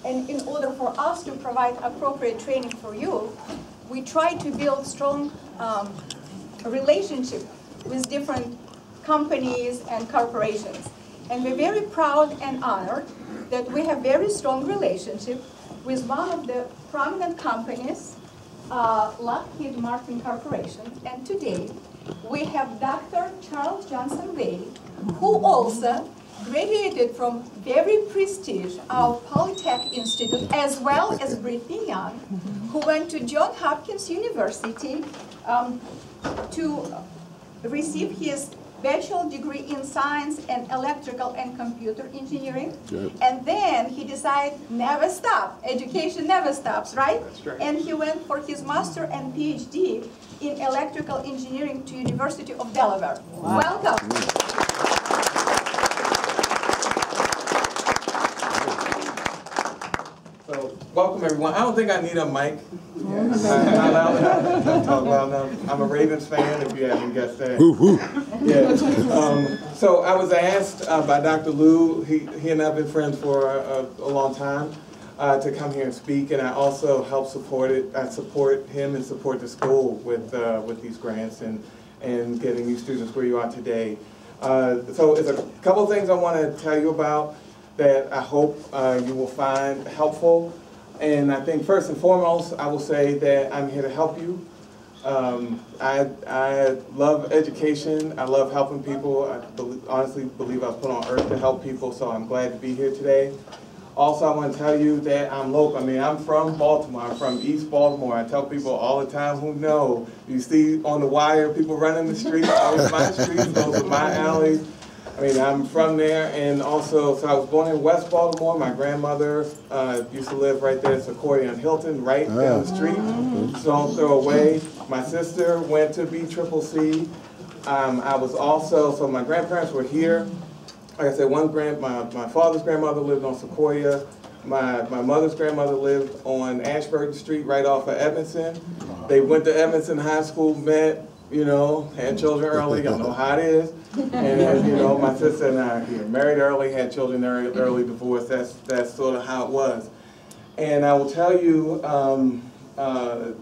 And in order for us to provide appropriate training for you, we try to build strong relationship with different companies and corporations. And we're very proud and honored that we have very strong relationship with one of the prominent companies, Lockheed Martin Corporation. And today, we have Dr. Charles Johnson Wade, who also graduated from very prestigious Polytech Institute, as well as Brittany Young, who went to Johns Hopkins University to receive his bachelor's degree in science and electrical and computer engineering. Good. And then he decided, never stop. Education never stops, right? That's right. And he went for his master and PhD in electrical engineering to University of Delaware. Wow. Welcome. So, welcome everyone. I don't think I need a mic. I'm a Ravens fan, if you haven't guessed that. Yeah. So I was asked by Dr. Liu, he and I have been friends for a long time, to come here and speak, and I also help support it. I support him and support the school with these grants and getting you students where you are today. So it's a couple of things I want to tell you about that I hope you will find helpful. And I think first and foremost, I will say that I'm here to help you. I love education. I love helping people. I honestly believe I was put on earth to help people, so I'm glad to be here today. Also, I want to tell you that I'm local. I mean, I'm from Baltimore. I'm from East Baltimore. I tell people all the time who know. You see on the wire, people running the streets. Those are my streets. Those are my alleys. I mean, I'm from there, and also, so I was born in West Baltimore. My grandmother used to live right there at Sequoia and Hilton, right down the street. So don't throw away. My sister went to BCCC. I was also, so my grandparents were here. Like I said, my father's grandmother lived on Sequoia. My mother's grandmother lived on Ashburton Street, right off of Edmondson. They went to Edmondson High School, met, you know, had children early. Y'all know how it is. And then, you know, my sister and I here, married early, had children early, divorced. That's sort of how it was. And I will tell you, and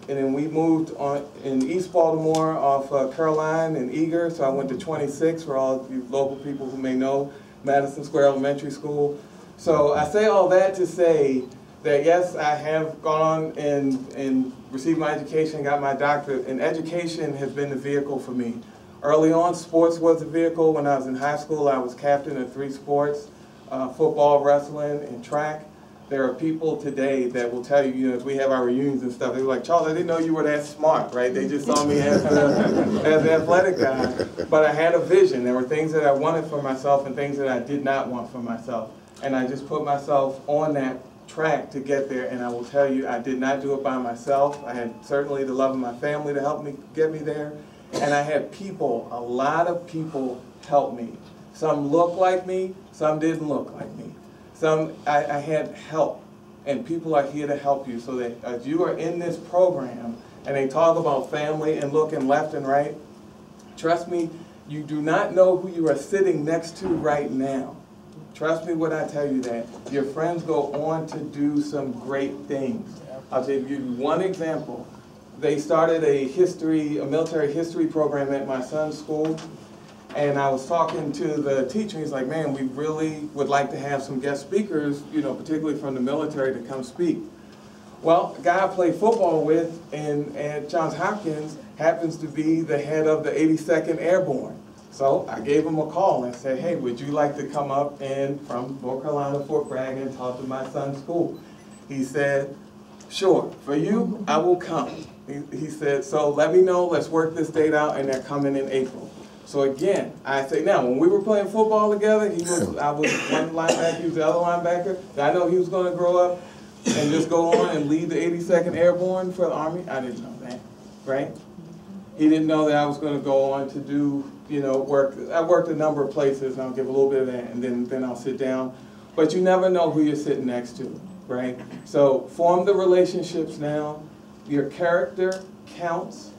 then we moved on in East Baltimore off Caroline and Eager. So I went to 26 for all you local people who may know, Madison Square Elementary School. So I say all that to say that yes, I have gone and received my education, got my doctorate, and education has been the vehicle for me. Early on, sports was the vehicle. When I was in high school, I was captain of 3 sports, football, wrestling, and track. There are people today that will tell you, you know, as we have our reunions and stuff, they were like, Charles, I didn't know you were that smart, right? They just saw me as the athletic guy. But I had a vision. There were things that I wanted for myself and things that I did not want for myself. And I just put myself on that track to get there, and I will tell you, I did not do it by myself. I had certainly the love of my family to help me get me there. And I had people, a lot of people help me. Some look like me, some didn't look like me. Some, I had help, and people are here to help you so that as you are in this program and they talk about family and looking left and right, trust me, you do not know who you are sitting next to right now. Trust me when I tell you that. Your friends go on to do some great things. I'll give you one example. They started a military history program at my son's school, and I was talking to the teacher. He's like, man, we really would like to have some guest speakers, you know, particularly from the military, to come speak. Well, a guy I play football with at Johns Hopkins happens to be the head of the 82nd Airborne. So I gave him a call and said, hey, would you like to come up from North Carolina, Fort Bragg, and talk to my son's school? He said, sure, for you, I will come. He said, so let me know, let's work this date out, and they're coming in April. So again, I say, now, when we were playing football together, I was one linebacker, he was the other linebacker. Did I know he was going to grow up and just go on and lead the 82nd Airborne for the Army? I didn't know that, right? He didn't know that I was going to go on to do, you know, work. I worked a number of places, and I'll give a little bit of that, and then I'll sit down. But you never know who you're sitting next to, right? So form the relationships now. Your character counts.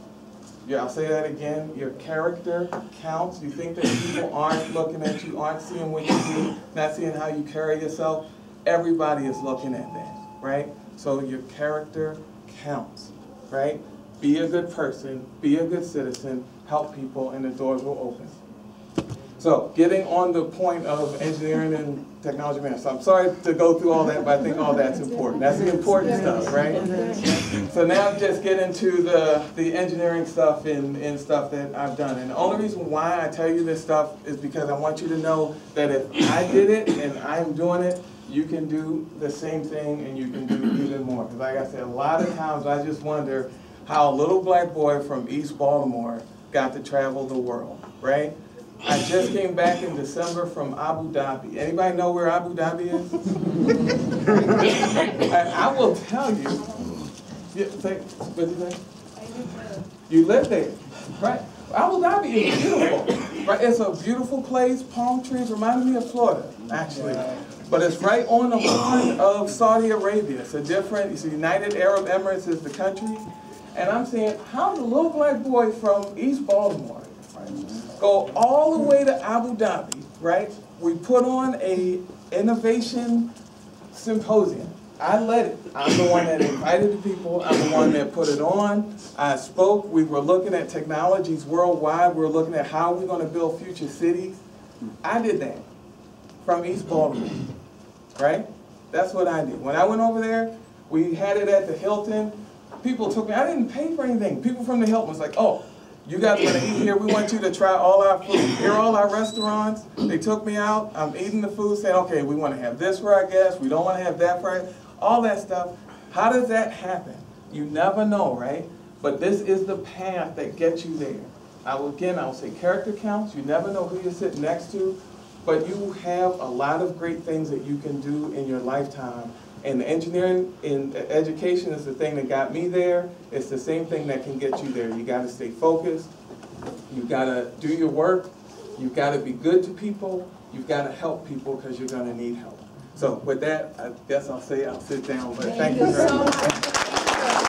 Yeah, I'll say that again. Your character counts. You think that people aren't looking at you, aren't seeing what you do, not seeing how you carry yourself. everybody is looking at that, right? So your character counts, right? Be a good person, be a good citizen, help people, and the doors will open. So, getting on the point of engineering and technology management. So I'm sorry to go through all that, but I think all that's important. That's the important stuff, right? So now just get into the engineering stuff and stuff that I've done. And the only reason why I tell you this stuff is because I want you to know that if I did it and I'm doing it, you can do the same thing and you can do even more. Because like I said, a lot of times I just wonder how a little black boy from East Baltimore got to travel the world, right? I just came back in December from Abu Dhabi. Anybody know where Abu Dhabi is? And I will tell you. What did you say? I live there. You live there, right? Abu Dhabi is beautiful, right? It's a beautiful place. Palm trees reminded me of Florida, actually. But it's right on the line of Saudi Arabia. It's the United Arab Emirates is the country. And I'm saying, how does a little black boy from East Baltimore go all the way to Abu Dhabi, right? We put on a innovation symposium. I led it. I'm the one that invited the people. I'm the one that put it on. I spoke. We were looking at technologies worldwide. We were looking at how we're going to build future cities. I did that from East Baltimore, right? That's what I did. When I went over there, we had it at the Hilton. People took me. I didn't pay for anything. People from the Hilton was like, oh, you guys want to eat here? We want you to try all our food. Here are all our restaurants. They took me out. I'm eating the food, saying, okay, we want to have this for our guests. We don't want to have that for our guests. All that stuff. How does that happen? You never know, right? But this is the path that gets you there. I will say character counts. You never know who you're sitting next to. But you have a lot of great things that you can do in your lifetime. And engineering and education is the thing that got me there. It's the same thing that can get you there. You got to stay focused. You got to do your work. You've got to be good to people. You've got to help people because you're going to need help. So with that, I guess I'll sit down. But thank you very much.